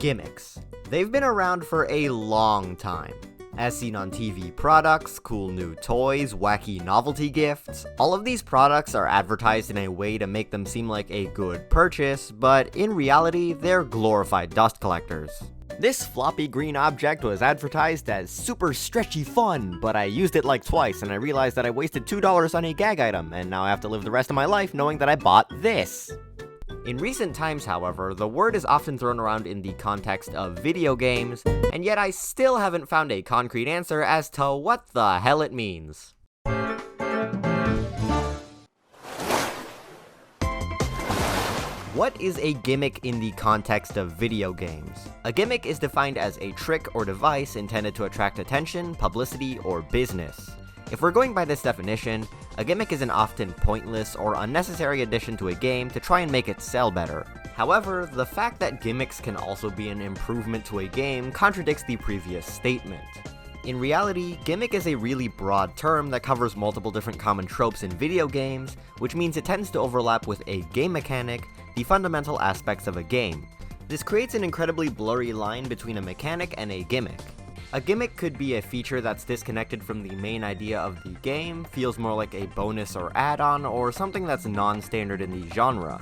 Gimmicks. They've been around for a long time. As seen on TV products, cool new toys, wacky novelty gifts, all of these products are advertised in a way to make them seem like a good purchase, but in reality, they're glorified dust collectors. This floppy green object was advertised as super stretchy fun, but I used it like twice and I realized that I wasted $2 on a gag item, and now I have to live the rest of my life knowing that I bought this. In recent times, however, the word is often thrown around in the context of video games, and yet I still haven't found a concrete answer as to what the hell it means. What is a gimmick in the context of video games? A gimmick is defined as a trick or device intended to attract attention, publicity, or business. If we're going by this definition, a gimmick is an often pointless or unnecessary addition to a game to try and make it sell better. However, the fact that gimmicks can also be an improvement to a game contradicts the previous statement. In reality, gimmick is a really broad term that covers multiple different common tropes in video games, which means it tends to overlap with a game mechanic, the fundamental aspects of a game. This creates an incredibly blurry line between a mechanic and a gimmick. A gimmick could be a feature that's disconnected from the main idea of the game, feels more like a bonus or add-on, or something that's non-standard in the genre.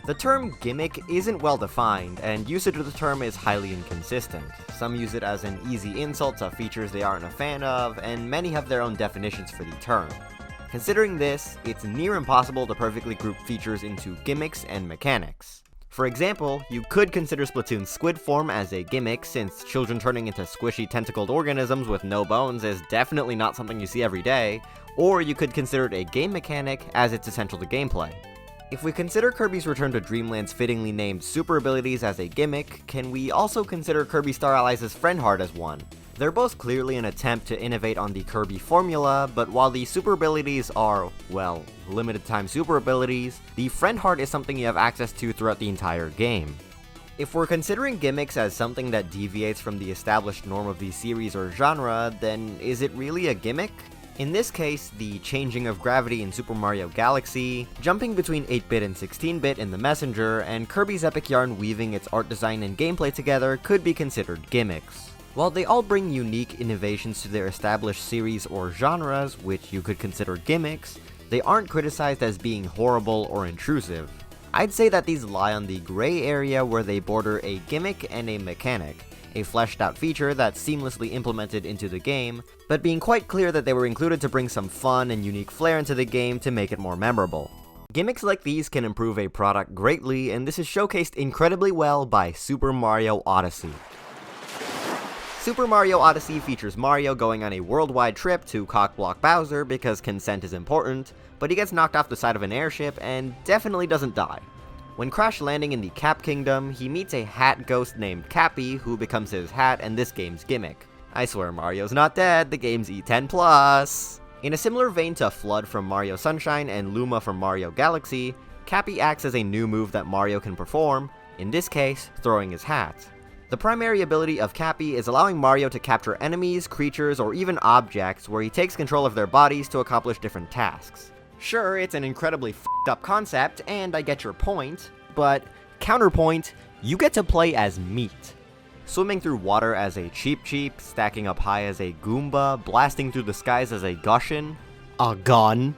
The term gimmick isn't well defined, and usage of the term is highly inconsistent. Some use it as an easy insult to features they aren't a fan of, and many have their own definitions for the term. Considering this, it's near impossible to perfectly group features into gimmicks and mechanics. For example, you could consider Splatoon's squid form as a gimmick, since children turning into squishy tentacled organisms with no bones is definitely not something you see every day, or you could consider it a game mechanic, as it's essential to gameplay. If we consider Kirby's Return to Dreamland's fittingly named super abilities as a gimmick, can we also consider Kirby Star Allies' Friend Heart as one? They're both clearly an attempt to innovate on the Kirby formula, but while the super abilities are, well, limited time super abilities, the Friend Heart is something you have access to throughout the entire game. If we're considering gimmicks as something that deviates from the established norm of the series or genre, then is it really a gimmick? In this case, the changing of gravity in Super Mario Galaxy, jumping between 8-bit and 16-bit in The Messenger, and Kirby's epic yarn weaving its art design and gameplay together could be considered gimmicks. While they all bring unique innovations to their established series or genres, which you could consider gimmicks, they aren't criticized as being horrible or intrusive. I'd say that these lie on the gray area where they border a gimmick and a mechanic, a fleshed out feature that's seamlessly implemented into the game, but being quite clear that they were included to bring some fun and unique flair into the game to make it more memorable. Gimmicks like these can improve a product greatly, and this is showcased incredibly well by Super Mario Odyssey. Super Mario Odyssey features Mario going on a worldwide trip to cockblock Bowser because consent is important, but he gets knocked off the side of an airship and definitely doesn't die. When crash landing in the Cap Kingdom, he meets a hat ghost named Cappy, who becomes his hat and this game's gimmick. I swear Mario's not dead, the game's E10+. In a similar vein to Flood from Mario Sunshine and Luma from Mario Galaxy, Cappy acts as a new move that Mario can perform, in this case, throwing his hat. The primary ability of Cappy is allowing Mario to capture enemies, creatures, or even objects where he takes control of their bodies to accomplish different tasks. Sure, it's an incredibly f***ed up concept, and I get your point, but counterpoint, you get to play as meat. Swimming through water as a Cheep Cheep, stacking up high as a Goomba, blasting through the skies as a Gushin, a gun.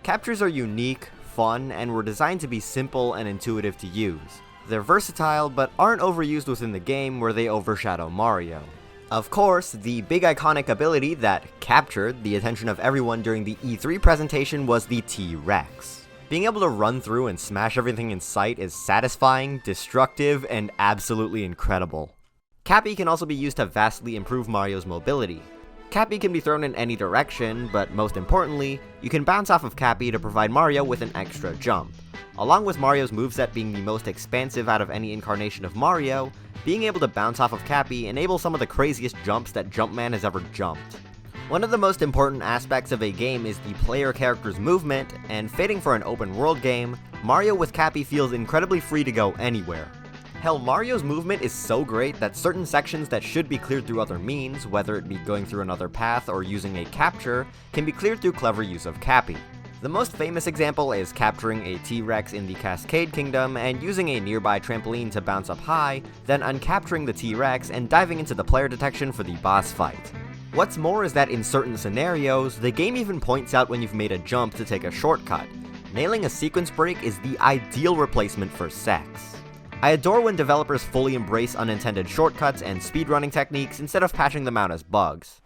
Captures are unique, fun, and were designed to be simple and intuitive to use. They're versatile, but aren't overused within the game where they overshadow Mario. Of course, the big iconic ability that captured the attention of everyone during the E3 presentation was the T-Rex. Being able to run through and smash everything in sight is satisfying, destructive, and absolutely incredible. Cappy can also be used to vastly improve Mario's mobility. Cappy can be thrown in any direction, but most importantly, you can bounce off of Cappy to provide Mario with an extra jump. Along with Mario's moveset being the most expansive out of any incarnation of Mario, being able to bounce off of Cappy enables some of the craziest jumps that Jumpman has ever jumped. One of the most important aspects of a game is the player character's movement, and fitting for an open world game, Mario with Cappy feels incredibly free to go anywhere. Hell, Mario's movement is so great that certain sections that should be cleared through other means, whether it be going through another path or using a capture, can be cleared through clever use of Cappy. The most famous example is capturing a T-Rex in the Cascade Kingdom and using a nearby trampoline to bounce up high, then uncapturing the T-Rex and diving into the player detection for the boss fight. What's more is that in certain scenarios, the game even points out when you've made a jump to take a shortcut. Nailing a sequence break is the ideal replacement for sex. I adore when developers fully embrace unintended shortcuts and speedrunning techniques instead of patching them out as bugs.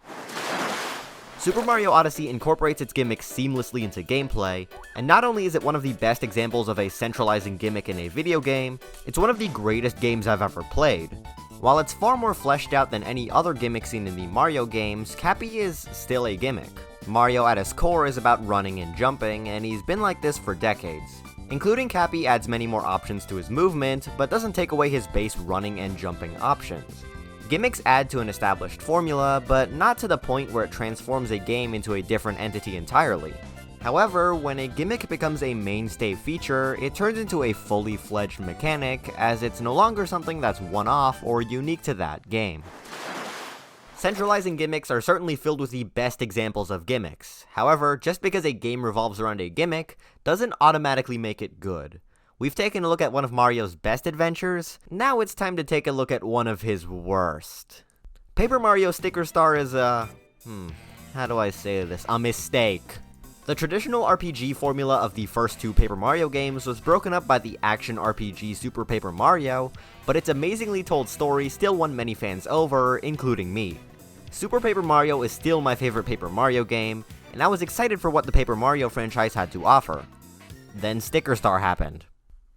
Super Mario Odyssey incorporates its gimmicks seamlessly into gameplay, and not only is it one of the best examples of a centralizing gimmick in a video game, it's one of the greatest games I've ever played. While it's far more fleshed out than any other gimmick seen in the Mario games, Cappy is still a gimmick. Mario at his core is about running and jumping, and he's been like this for decades. Including Cappy adds many more options to his movement, but doesn't take away his base running and jumping options. Gimmicks add to an established formula, but not to the point where it transforms a game into a different entity entirely. However, when a gimmick becomes a mainstay feature, it turns into a fully fledged mechanic, as it's no longer something that's one-off or unique to that game. Centralizing gimmicks are certainly filled with the best examples of gimmicks. However, just because a game revolves around a gimmick doesn't automatically make it good. We've taken a look at one of Mario's best adventures, now it's time to take a look at one of his worst. Paper Mario Sticker Star is a mistake. The traditional RPG formula of the first two Paper Mario games was broken up by the action RPG Super Paper Mario, but its amazingly told story still won many fans over, including me. Super Paper Mario is still my favorite Paper Mario game, and I was excited for what the Paper Mario franchise had to offer. Then Sticker Star happened.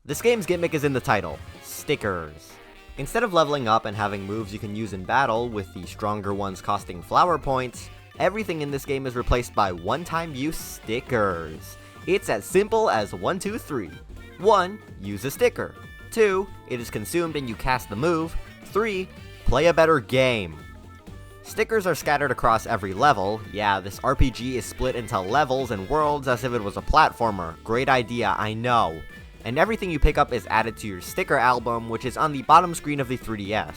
This game's gimmick is in the title, stickers. Instead of leveling up and having moves you can use in battle, with the stronger ones costing flower points, everything in this game is replaced by one-time use stickers. It's as simple as 1, 2, 3. 1. Use a sticker. 2. It is consumed and you cast the move. 3. Play a better game. Stickers are scattered across every level. Yeah, this RPG is split into levels and worlds as if it was a platformer. Great idea, I know. And everything you pick up is added to your sticker album, which is on the bottom screen of the 3DS.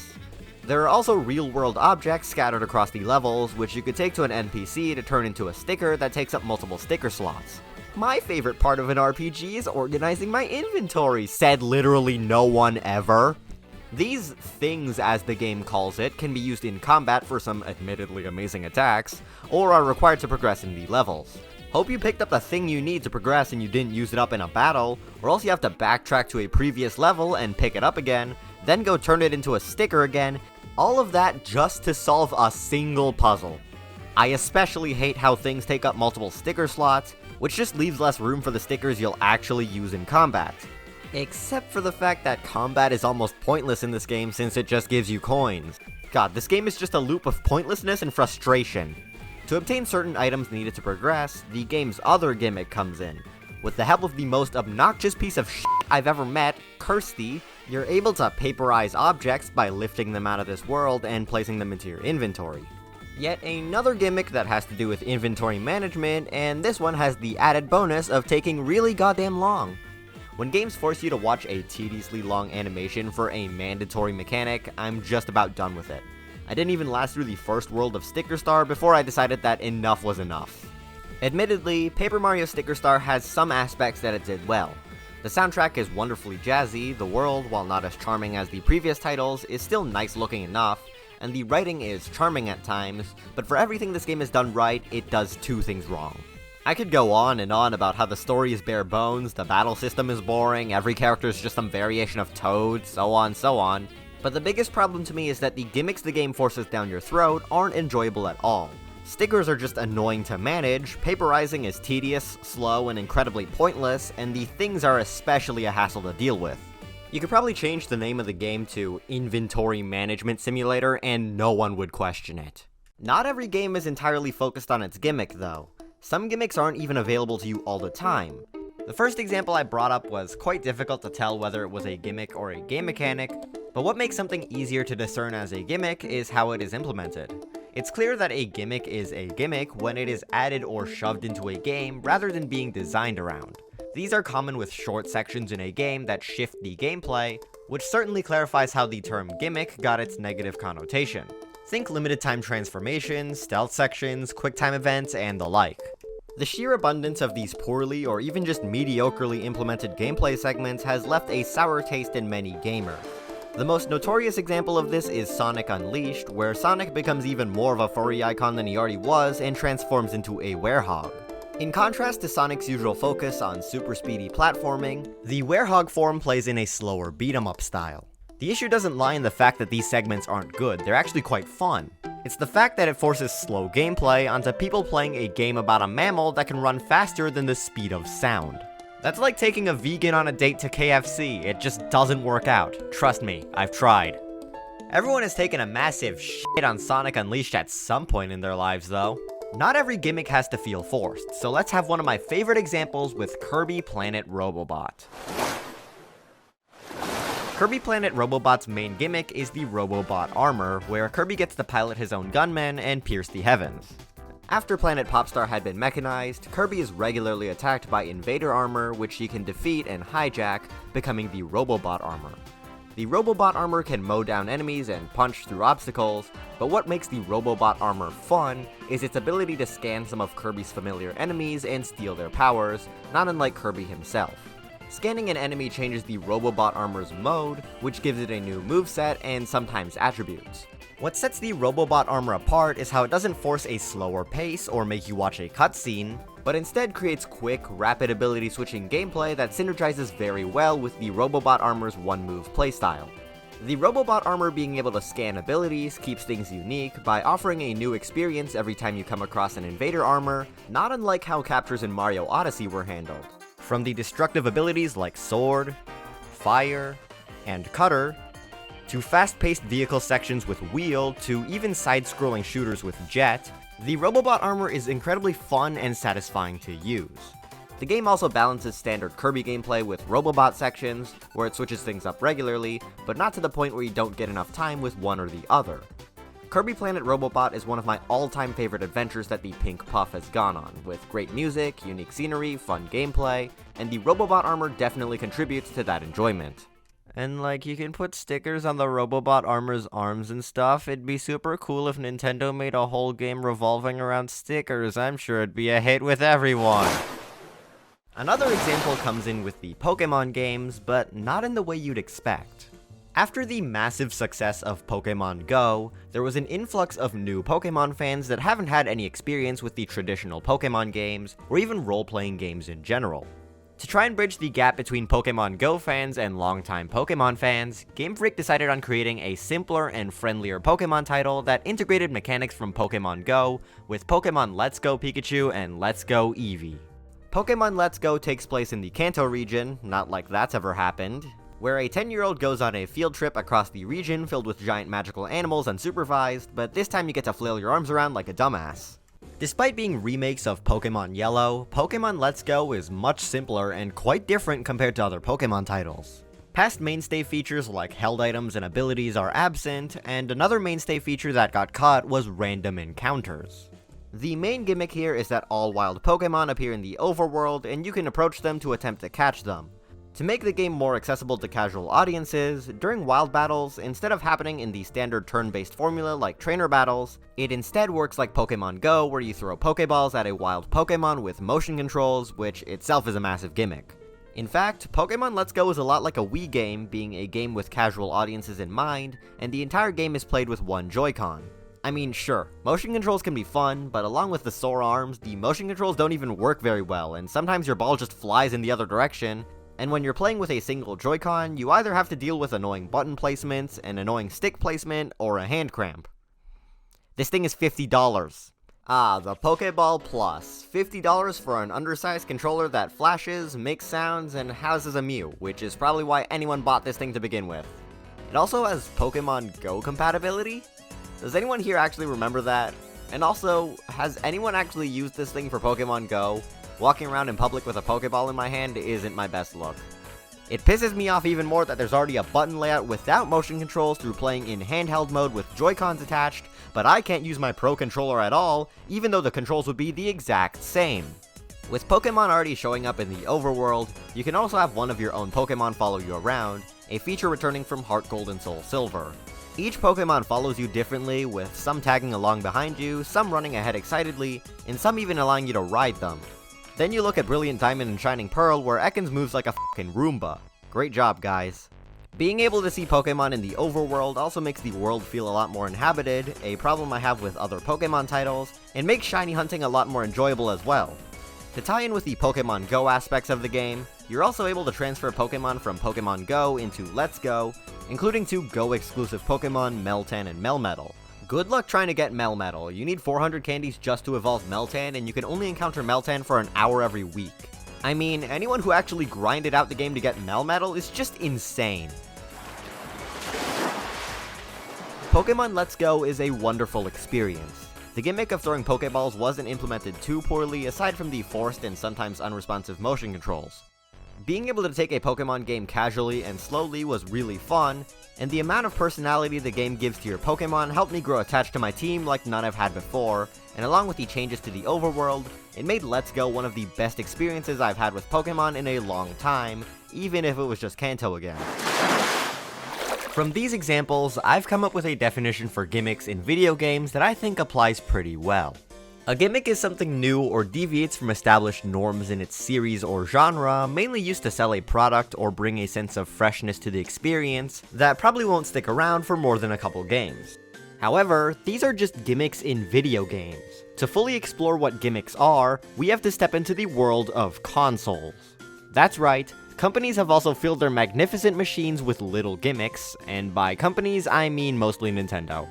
There are also real-world objects scattered across the levels, which you could take to an NPC to turn into a sticker that takes up multiple sticker slots. My favorite part of an RPG is organizing my inventory, said literally no one ever. These things, as the game calls it, can be used in combat for some admittedly amazing attacks, or are required to progress in the levels. Hope you picked up the thing you need to progress and you didn't use it up in a battle, or else you have to backtrack to a previous level and pick it up again, then go turn it into a sticker again, all of that just to solve a single puzzle. I especially hate how things take up multiple sticker slots, which just leaves less room for the stickers you'll actually use in combat. Except for the fact that combat is almost pointless in this game since it just gives you coins. God, this game is just a loop of pointlessness and frustration. To obtain certain items needed to progress, the game's other gimmick comes in. With the help of the most obnoxious piece of shit I've ever met, Kirsty, you're able to paperize objects by lifting them out of this world and placing them into your inventory. Yet another gimmick that has to do with inventory management, and this one has the added bonus of taking really goddamn long. When games force you to watch a tediously long animation for a mandatory mechanic, I'm just about done with it. I didn't even last through the first world of Sticker Star before I decided that enough was enough. Admittedly, Paper Mario Sticker Star has some aspects that it did well. The soundtrack is wonderfully jazzy, the world, while not as charming as the previous titles, is still nice looking enough, and the writing is charming at times, but for everything this game has done right, it does two things wrong. I could go on and on about how the story is bare bones, the battle system is boring, every character is just some variation of Toad, so on, but the biggest problem to me is that the gimmicks the game forces down your throat aren't enjoyable at all. Stickers are just annoying to manage, paperizing is tedious, slow, and incredibly pointless, and the things are especially a hassle to deal with. You could probably change the name of the game to Inventory Management Simulator and no one would question it. Not every game is entirely focused on its gimmick though. Some gimmicks aren't even available to you all the time. The first example I brought up was quite difficult to tell whether it was a gimmick or a game mechanic, but what makes something easier to discern as a gimmick is how it is implemented. It's clear that a gimmick is a gimmick when it is added or shoved into a game rather than being designed around. These are common with short sections in a game that shift the gameplay, which certainly clarifies how the term gimmick got its negative connotation. Think limited time transformations, stealth sections, quick time events, and the like. The sheer abundance of these poorly or even just mediocrely implemented gameplay segments has left a sour taste in many gamers. The most notorious example of this is Sonic Unleashed, where Sonic becomes even more of a furry icon than he already was and transforms into a werehog. In contrast to Sonic's usual focus on super speedy platforming, the werehog form plays in a slower beat-em-up style. The issue doesn't lie in the fact that these segments aren't good, they're actually quite fun. It's the fact that it forces slow gameplay onto people playing a game about a mammal that can run faster than the speed of sound. That's like taking a vegan on a date to KFC, it just doesn't work out. Trust me, I've tried. Everyone has taken a massive shit on Sonic Unleashed at some point in their lives though. Not every gimmick has to feel forced, so let's have one of my favorite examples with Kirby Planet Robobot. Kirby Planet Robobot's main gimmick is the Robobot armor, where Kirby gets to pilot his own gunmen and pierce the heavens. After Planet Popstar had been mechanized, Kirby is regularly attacked by Invader armor, which he can defeat and hijack, becoming the Robobot armor. The Robobot armor can mow down enemies and punch through obstacles, but what makes the Robobot armor fun is its ability to scan some of Kirby's familiar enemies and steal their powers, not unlike Kirby himself. Scanning an enemy changes the Robobot armor's mode, which gives it a new moveset and sometimes attributes. What sets the Robobot armor apart is how it doesn't force a slower pace or make you watch a cutscene, but instead creates quick, rapid ability switching gameplay that synergizes very well with the Robobot armor's one-move playstyle. The Robobot armor being able to scan abilities keeps things unique by offering a new experience every time you come across an Invader armor, not unlike how captures in Mario Odyssey were handled. From the destructive abilities like Sword, Fire, and Cutter, to fast-paced vehicle sections with Wheel, to even side-scrolling shooters with Jet, the Robobot armor is incredibly fun and satisfying to use. The game also balances standard Kirby gameplay with Robobot sections, where it switches things up regularly, but not to the point where you don't get enough time with one or the other. Kirby Planet Robobot is one of my all-time favorite adventures that the Pink Puff has gone on, with great music, unique scenery, fun gameplay, and the Robobot armor definitely contributes to that enjoyment. And like, you can put stickers on the Robobot armor's arms and stuff. It'd be super cool if Nintendo made a whole game revolving around stickers. I'm sure it'd be a hit with everyone. Another example comes in with the Pokemon games, but not in the way you'd expect. After the massive success of Pokemon Go, there was an influx of new Pokemon fans that haven't had any experience with the traditional Pokemon games, or even role-playing games in general. To try and bridge the gap between Pokemon Go fans and longtime Pokemon fans, Game Freak decided on creating a simpler and friendlier Pokemon title that integrated mechanics from Pokemon Go with Pokemon Let's Go Pikachu and Let's Go Eevee. Pokemon Let's Go takes place in the Kanto region, not like that's ever happened, where a 10-year-old goes on a field trip across the region filled with giant magical animals unsupervised, but this time you get to flail your arms around like a dumbass. Despite being remakes of Pokemon Yellow, Pokemon Let's Go is much simpler and quite different compared to other Pokemon titles. Past mainstay features like held items and abilities are absent, and another mainstay feature that got cut was random encounters. The main gimmick here is that all wild Pokemon appear in the overworld and you can approach them to attempt to catch them. To make the game more accessible to casual audiences, during wild battles, instead of happening in the standard turn-based formula like trainer battles, it instead works like Pokemon Go, where you throw Pokeballs at a wild Pokemon with motion controls, which itself is a massive gimmick. In fact, Pokemon Let's Go is a lot like a Wii game, being a game with casual audiences in mind, and the entire game is played with one Joy-Con. I mean, sure, motion controls can be fun, but along with the sore arms, the motion controls don't even work very well, and sometimes your ball just flies in the other direction. And when you're playing with a single Joy-Con, you either have to deal with annoying button placements, an annoying stick placement, or a hand cramp. This thing is $50. Ah, the Pokeball Plus. $50 for an undersized controller that flashes, makes sounds, and houses a Mew, which is probably why anyone bought this thing to begin with. It also has Pokemon Go compatibility? Does anyone here actually remember that? And also, has anyone actually used this thing for Pokemon Go? Walking around in public with a Pokeball in my hand isn't my best look. It pisses me off even more that there's already a button layout without motion controls through playing in handheld mode with Joy-Cons attached, but I can't use my Pro Controller at all, even though the controls would be the exact same. With Pokemon already showing up in the overworld, you can also have one of your own Pokemon follow you around, a feature returning from Heart Gold and Soul Silver. Each Pokemon follows you differently, with some tagging along behind you, some running ahead excitedly, and some even allowing you to ride them. Then you look at Brilliant Diamond and Shining Pearl, where Ekans moves like a fucking Roomba. Great job, guys. Being able to see Pokemon in the overworld also makes the world feel a lot more inhabited, a problem I have with other Pokemon titles, and makes shiny hunting a lot more enjoyable as well. To tie in with the Pokemon Go aspects of the game, you're also able to transfer Pokemon from Pokemon Go into Let's Go, including 2 Go-exclusive Pokemon, Meltan and Melmetal. Good luck trying to get Melmetal. You need 400 candies just to evolve Meltan, and you can only encounter Meltan for an hour every week. I mean, anyone who actually grinded out the game to get Melmetal is just insane. Pokemon Let's Go is a wonderful experience. The gimmick of throwing Pokeballs wasn't implemented too poorly, aside from the forced and sometimes unresponsive motion controls. Being able to take a Pokemon game casually and slowly was really fun, and the amount of personality the game gives to your Pokemon helped me grow attached to my team like none I've had before, and along with the changes to the overworld, it made Let's Go one of the best experiences I've had with Pokemon in a long time, even if it was just Kanto again. From these examples, I've come up with a definition for gimmicks in video games that I think applies pretty well. A gimmick is something new or deviates from established norms in its series or genre, mainly used to sell a product or bring a sense of freshness to the experience that probably won't stick around for more than a couple games. However, these are just gimmicks in video games. To fully explore what gimmicks are, we have to step into the world of consoles. That's right, companies have also filled their magnificent machines with little gimmicks, and by companies I mean mostly Nintendo.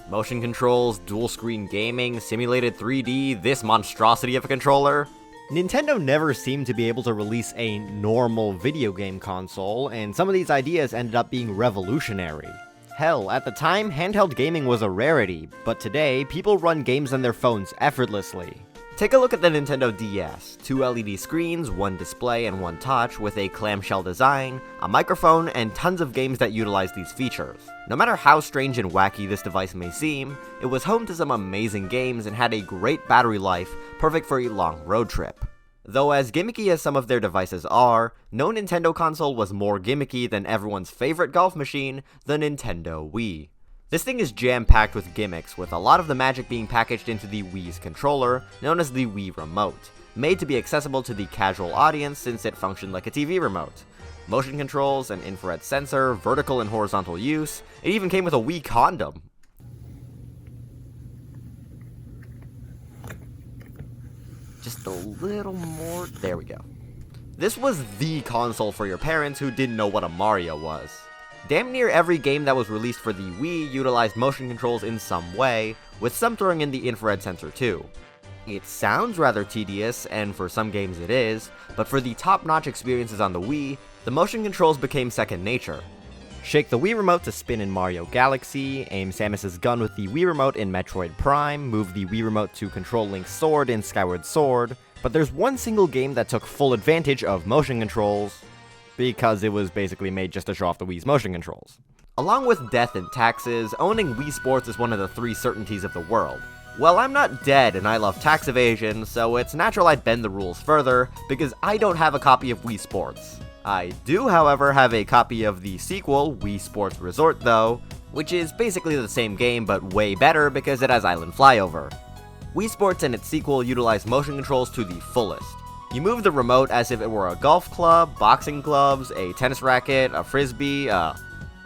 Motion controls, dual-screen gaming, simulated 3D, this monstrosity of a controller. Nintendo never seemed to be able to release a normal video game console, and some of these ideas ended up being revolutionary. Hell, at the time, handheld gaming was a rarity, but today, people run games on their phones effortlessly. Take a look at the Nintendo DS, 2 LED screens, 1 display and 1 touch, with a clamshell design, a microphone, and tons of games that utilize these features. No matter how strange and wacky this device may seem, it was home to some amazing games and had a great battery life, perfect for a long road trip. Though as gimmicky as some of their devices are, no Nintendo console was more gimmicky than everyone's favorite golf machine, the Nintendo Wii. This thing is jam-packed with gimmicks, with a lot of the magic being packaged into the Wii's controller, known as the Wii Remote, made to be accessible to the casual audience since it functioned like a TV remote. Motion controls, an infrared sensor, vertical and horizontal use, it even came with a Wii condom. Just a little more, there we go. This was the console for your parents who didn't know what a Mario was. Damn near every game that was released for the Wii utilized motion controls in some way, with some throwing in the infrared sensor too. It sounds rather tedious, and for some games it is, but for the top-notch experiences on the Wii, the motion controls became second nature. Shake the Wii Remote to spin in Mario Galaxy, aim Samus's gun with the Wii Remote in Metroid Prime, move the Wii Remote to control Link's sword in Skyward Sword, but there's one single game that took full advantage of motion controls, because it was basically made just to show off the Wii's motion controls. Along with death and taxes, owning Wii Sports is one of the 3 certainties of the world. Well, I'm not dead and I love tax evasion, so it's natural I'd bend the rules further, because I don't have a copy of Wii Sports. I do, however, have a copy of the sequel, Wii Sports Resort though, which is basically the same game but way better because it has island flyover. Wii Sports and its sequel utilize motion controls to the fullest. You move the remote as if it were a golf club, boxing gloves, a tennis racket, a frisbee, a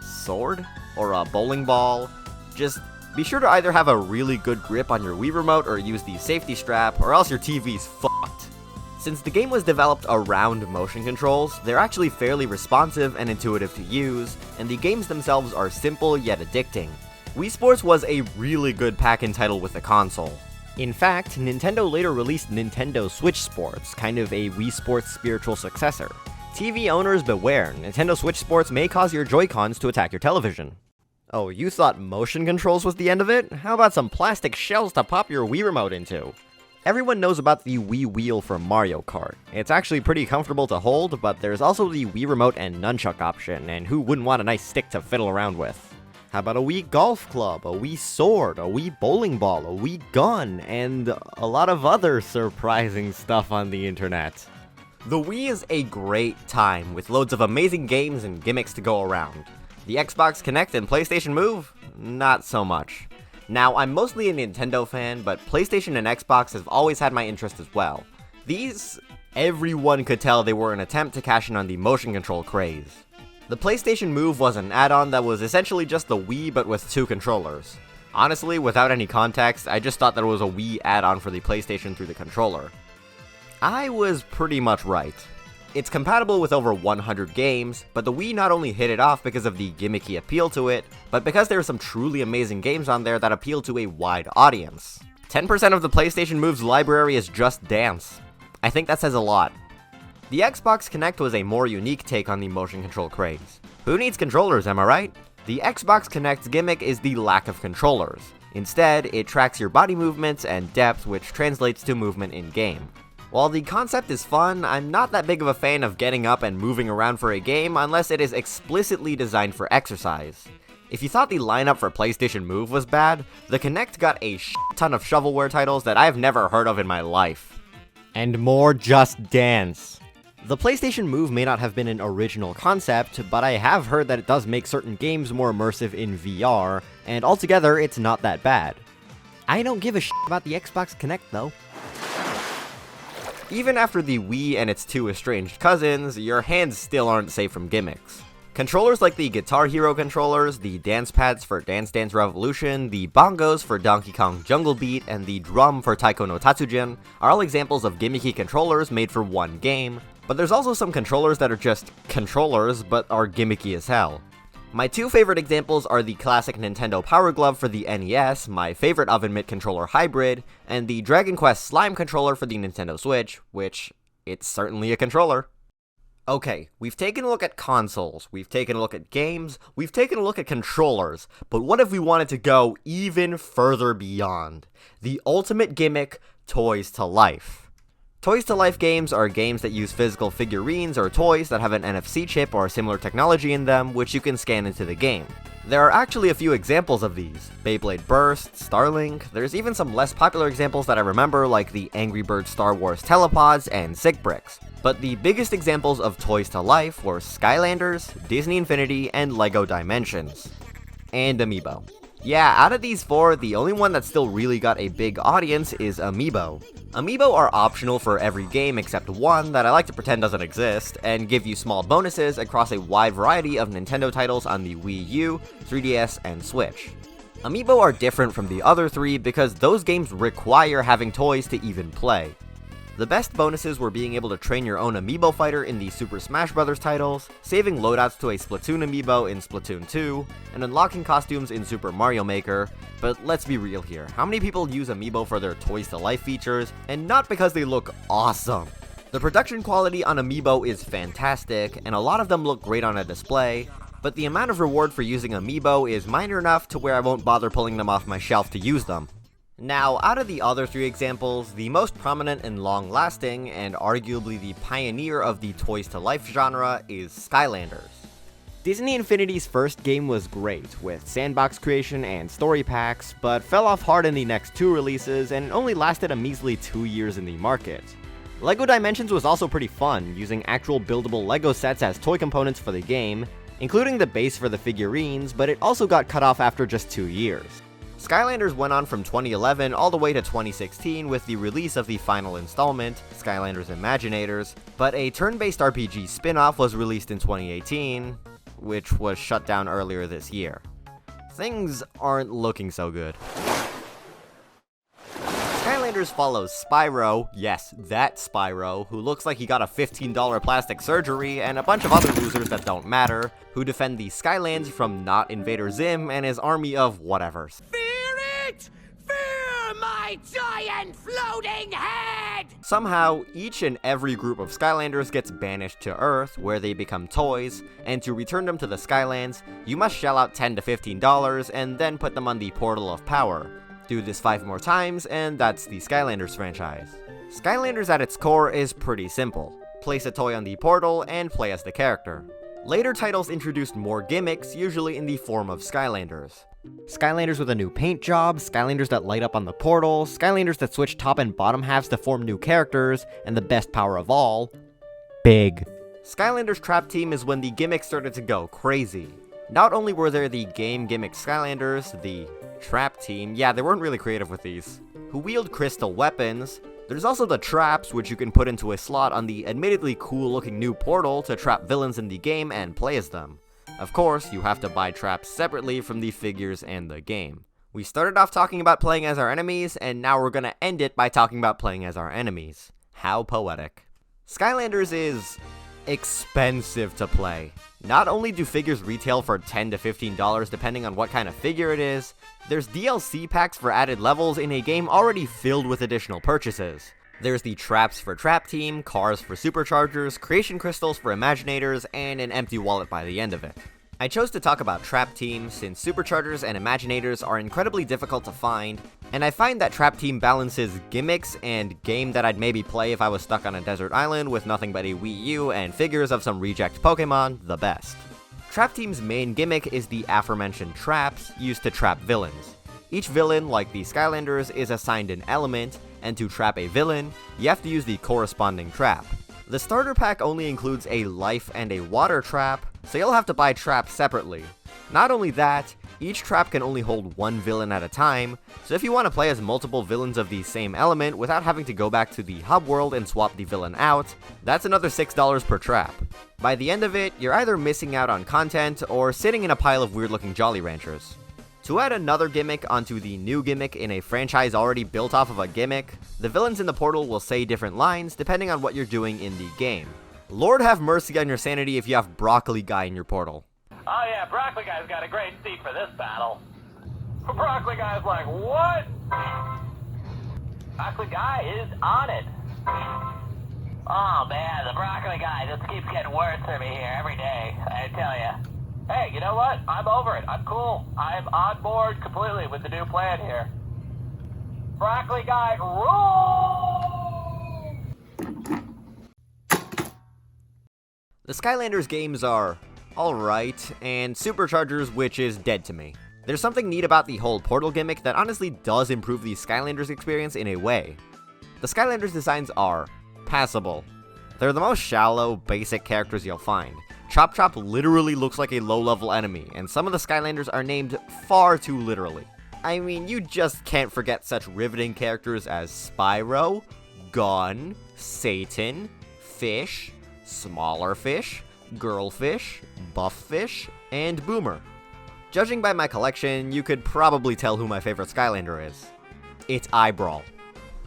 sword, or a bowling ball. Just be sure to either have a really good grip on your Wii Remote or use the safety strap, or else your TV's fucked. Since the game was developed around motion controls, they're actually fairly responsive and intuitive to use, and the games themselves are simple yet addicting. Wii Sports was a really good pack-in title with the console. In fact, Nintendo later released Nintendo Switch Sports, kind of a Wii Sports spiritual successor. TV owners beware, Nintendo Switch Sports may cause your Joy-Cons to attack your television. Oh, you thought motion controls was the end of it? How about some plastic shells to pop your Wii Remote into? Everyone knows about the Wii Wheel from Mario Kart. It's actually pretty comfortable to hold, but there's also the Wii Remote and Nunchuck option, and who wouldn't want a nice stick to fiddle around with? How about a Wii Golf Club, a Wii Sword, a Wii Bowling Ball, a Wii Gun, and a lot of other surprising stuff on the internet. The Wii is a great time, with loads of amazing games and gimmicks to go around. The Xbox Kinect and PlayStation Move? not so much. Now, I'm mostly a Nintendo fan, but PlayStation and Xbox have always had my interest as well. These, everyone could tell they were an attempt to cash in on the motion control craze. The PlayStation Move was an add-on that was essentially just the Wii but with 2 controllers. Honestly, without any context, I just thought that it was a Wii add-on for the PlayStation through the controller. I was pretty much right. It's compatible with over 100 games, but the Wii not only hit it off because of the gimmicky appeal to it, but because there are some truly amazing games on there that appeal to a wide audience. 10% of the PlayStation Move's library is just dance. I think that says a lot. The Xbox Kinect was a more unique take on the motion control craze. Who needs controllers, am I right? The Xbox Kinect's gimmick is the lack of controllers. Instead, it tracks your body movements and depth, which translates to movement in-game. While the concept is fun, I'm not that big of a fan of getting up and moving around for a game unless it is explicitly designed for exercise. If you thought the lineup for PlayStation Move was bad, the Kinect got a ton of shovelware titles that I've never heard of in my life. And more Just Dance. The PlayStation Move may not have been an original concept, but I have heard that it does make certain games more immersive in VR, and altogether, it's not that bad. I don't give a about the Xbox Kinect though. Even after the Wii and its 2 estranged cousins, your hands still aren't safe from gimmicks. Controllers like the Guitar Hero controllers, the dance pads for Dance Dance Revolution, the bongos for Donkey Kong Jungle Beat, and the drum for Taiko no Tatsujin are all examples of gimmicky controllers made for one game, but there's also some controllers that are just controllers but are gimmicky as hell. My 2 favorite examples are the classic Nintendo Power Glove for the NES, my favorite oven mitt controller hybrid, and the Dragon Quest Slime controller for the Nintendo Switch, which, it's certainly a controller. Okay, we've taken a look at consoles, we've taken a look at games, we've taken a look at controllers, but what if we wanted to go even further beyond? The ultimate gimmick, Toys to Life. Toys to Life games are games that use physical figurines or toys that have an NFC chip or similar technology in them, which you can scan into the game. There are actually a few examples of these: Beyblade Burst, Starlink, there's even some less popular examples that I remember like the Angry Birds Star Wars Telepods and Sigbricks. But the biggest examples of Toys to Life were Skylanders, Disney Infinity, and LEGO Dimensions. And Amiibo. Yeah, out of these 4, the only one that still really got a big audience is Amiibo. Amiibo are optional for every game except one that I like to pretend doesn't exist, and give you small bonuses across a wide variety of Nintendo titles on the Wii U, 3DS, and Switch. Amiibo are different from the other 3 because those games require having toys to even play. The best bonuses were being able to train your own Amiibo fighter in the Super Smash Bros. Titles, saving loadouts to a Splatoon Amiibo in Splatoon 2, and unlocking costumes in Super Mario Maker, but let's be real here, how many people use Amiibo for their Toys to Life features, and not because they look awesome? The production quality on Amiibo is fantastic, and a lot of them look great on a display, but the amount of reward for using Amiibo is minor enough to where I won't bother pulling them off my shelf to use them. Now, out of the other 3 examples, the most prominent and long-lasting, and arguably the pioneer of the Toys to Life genre, is Skylanders. Disney Infinity's first game was great, with sandbox creation and story packs, but fell off hard in the next 2 releases and only lasted a measly 2 years in the market. LEGO Dimensions was also pretty fun, using actual buildable LEGO sets as toy components for the game, including the base for the figurines, but it also got cut off after just 2 years. Skylanders went on from 2011 all the way to 2016 with the release of the final installment, Skylanders Imaginators, but a turn-based RPG spin-off was released in 2018, which was shut down earlier this year. Things aren't looking so good. Skylanders follows Spyro, yes, that Spyro, who looks like he got a $15 plastic surgery, and a bunch of other losers that don't matter, who defend the Skylands from not Invader Zim and his army of whatevers. Fear my giant floating head! Somehow, each and every group of Skylanders gets banished to Earth, where they become toys, and to return them to the Skylands, you must shell out $10 to $15 and then put them on the Portal of Power. Do this 5 more times, and that's the Skylanders franchise. Skylanders at its core is pretty simple. Place a toy on the portal and play as the character. Later titles introduced more gimmicks, usually in the form of Skylanders. Skylanders with a new paint job, Skylanders that light up on the portal, Skylanders that switch top and bottom halves to form new characters, and the best power of all, big. Skylanders Trap Team is when the gimmicks started to go crazy. Not only were there the game Gimmicks Skylanders, the Trap Team, yeah, they weren't really creative with these, who wield crystal weapons. There's also the traps, which you can put into a slot on the admittedly cool looking new portal to trap villains in the game and play as them. Of course, you have to buy traps separately from the figures and the game. We started off talking about playing as our enemies, and now we're gonna end it by talking about playing as our enemies. How poetic. Skylanders is expensive to play. Not only do figures retail for $10 to $15 depending on what kind of figure it is, there's DLC packs for added levels in a game already filled with additional purchases. There's the traps for Trap Team, cars for superchargers, creation crystals for Imaginators, and an empty wallet by the end of it. I chose to talk about Trap Team since superchargers and Imaginators are incredibly difficult to find, and I find that Trap Team balances gimmicks and game that I'd maybe play if I was stuck on a desert island with nothing but a Wii U and figures of some reject Pokemon the best. Trap Team's main gimmick is the aforementioned traps used to trap villains. Each villain, like the Skylanders, is assigned an element, and to trap a villain, you have to use the corresponding trap. The starter pack only includes a life and a water trap, so you'll have to buy traps separately. Not only that, each trap can only hold one villain at a time, so if you want to play as multiple villains of the same element without having to go back to the hub world and swap the villain out, that's another $6 per trap. By the end of it, you're either missing out on content or sitting in a pile of weird looking Jolly Ranchers. To add another gimmick onto the new gimmick in a franchise already built off of a gimmick, the villains in the portal will say different lines depending on what you're doing in the game. Lord have mercy on your sanity if you have Broccoli Guy in your portal. Oh yeah, Broccoli Guy's got a great seat for this battle. Broccoli Guy's like, what? Broccoli Guy is on it. Oh man, the Broccoli Guy just keeps getting worse for me here every day, I tell ya. Hey, you know what? I'm over it. I'm cool. I'm on board completely with the new plan here. Broccoli Guy rules! The Skylanders games are alright, and Superchargers, which is dead to me. There's something neat about the whole portal gimmick that honestly does improve the Skylanders experience in a way. The Skylanders designs are passable. They're the most shallow, basic characters you'll find. Chop Chop literally looks like a low-level enemy, and some of the Skylanders are named far too literally. I mean, you just can't forget such riveting characters as Spyro, Gun, Satan, Fish, Smaller Fish, Girlfish, Bufffish, and Boomer. Judging by my collection, you could probably tell who my favorite Skylander is. It's Eyebrawl.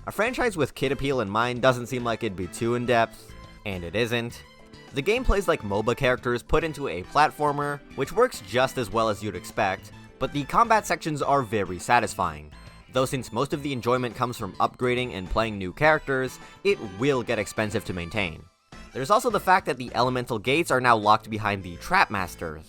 A franchise with kid appeal in mind doesn't seem like it'd be too in-depth, and it isn't. The game plays like MOBA characters put into a platformer, which works just as well as you'd expect, but the combat sections are very satisfying. Though since most of the enjoyment comes from upgrading and playing new characters, it will get expensive to maintain. There's also the fact that the elemental gates are now locked behind the Trap Masters.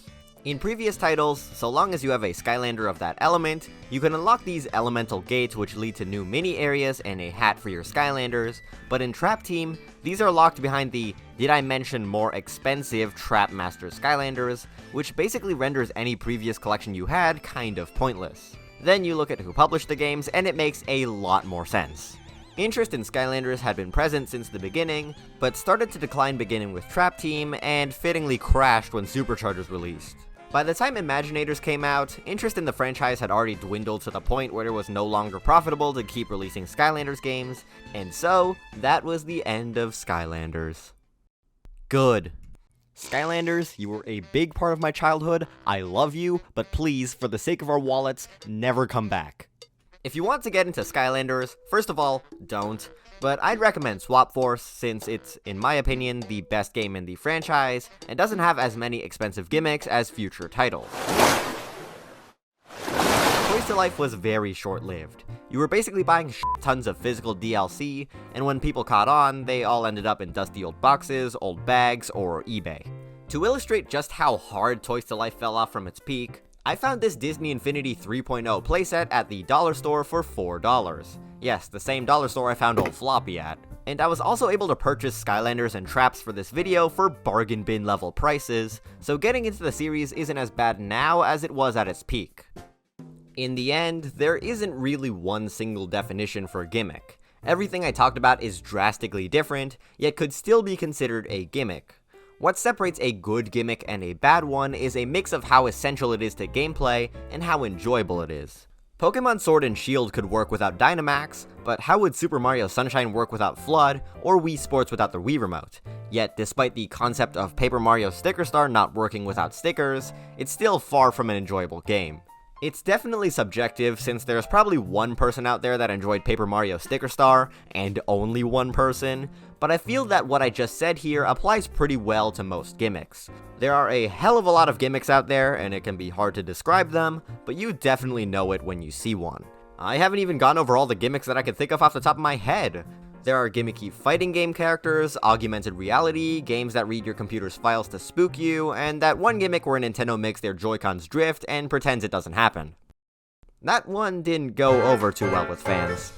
In previous titles, so long as you have a Skylander of that element, you can unlock these elemental gates which lead to new mini areas and a hat for your Skylanders, but in Trap Team, these are locked behind the did I mention more expensive Trap Master Skylanders, which basically renders any previous collection you had kind of pointless. Then you look at who published the games and it makes a lot more sense. Interest in Skylanders had been present since the beginning, but started to decline beginning with Trap Team and fittingly crashed when Superchargers released. By the time Imaginators came out, interest in the franchise had already dwindled to the point where it was no longer profitable to keep releasing Skylanders games, and so, that was the end of Skylanders. Good. Skylanders, you were a big part of my childhood, I love you, but please, for the sake of our wallets, never come back. If you want to get into Skylanders, first of all, don't. But I'd recommend Swap Force since it's, in my opinion, the best game in the franchise and doesn't have as many expensive gimmicks as future titles. Toys to Life was very short-lived. You were basically buying tons of physical DLC, and when people caught on, they all ended up in dusty old boxes, old bags, or eBay. To illustrate just how hard Toys to Life fell off from its peak, I found this Disney Infinity 3.0 playset at the dollar store for $4. Yes, the same dollar store I found old Floppy at. And I was also able to purchase Skylanders and Traps for this video for bargain bin level prices, so getting into the series isn't as bad now as it was at its peak. In the end, there isn't really one single definition for gimmick. Everything I talked about is drastically different, yet could still be considered a gimmick. What separates a good gimmick and a bad one is a mix of how essential it is to gameplay and how enjoyable it is. Pokemon Sword and Shield could work without Dynamax, but how would Super Mario Sunshine work without Flood, or Wii Sports without the Wii Remote? Yet, despite the concept of Paper Mario Sticker Star not working without stickers, it's still far from an enjoyable game. It's definitely subjective, since there's probably one person out there that enjoyed Paper Mario Sticker Star, and only one person, but I feel that what I just said here applies pretty well to most gimmicks. There are a hell of a lot of gimmicks out there, and it can be hard to describe them, but you definitely know it when you see one. I haven't even gone over all the gimmicks that I could think of off the top of my head. There are gimmicky fighting game characters, augmented reality, games that read your computer's files to spook you, and that one gimmick where Nintendo makes their Joy-Cons drift and pretends it doesn't happen. That one didn't go over too well with fans.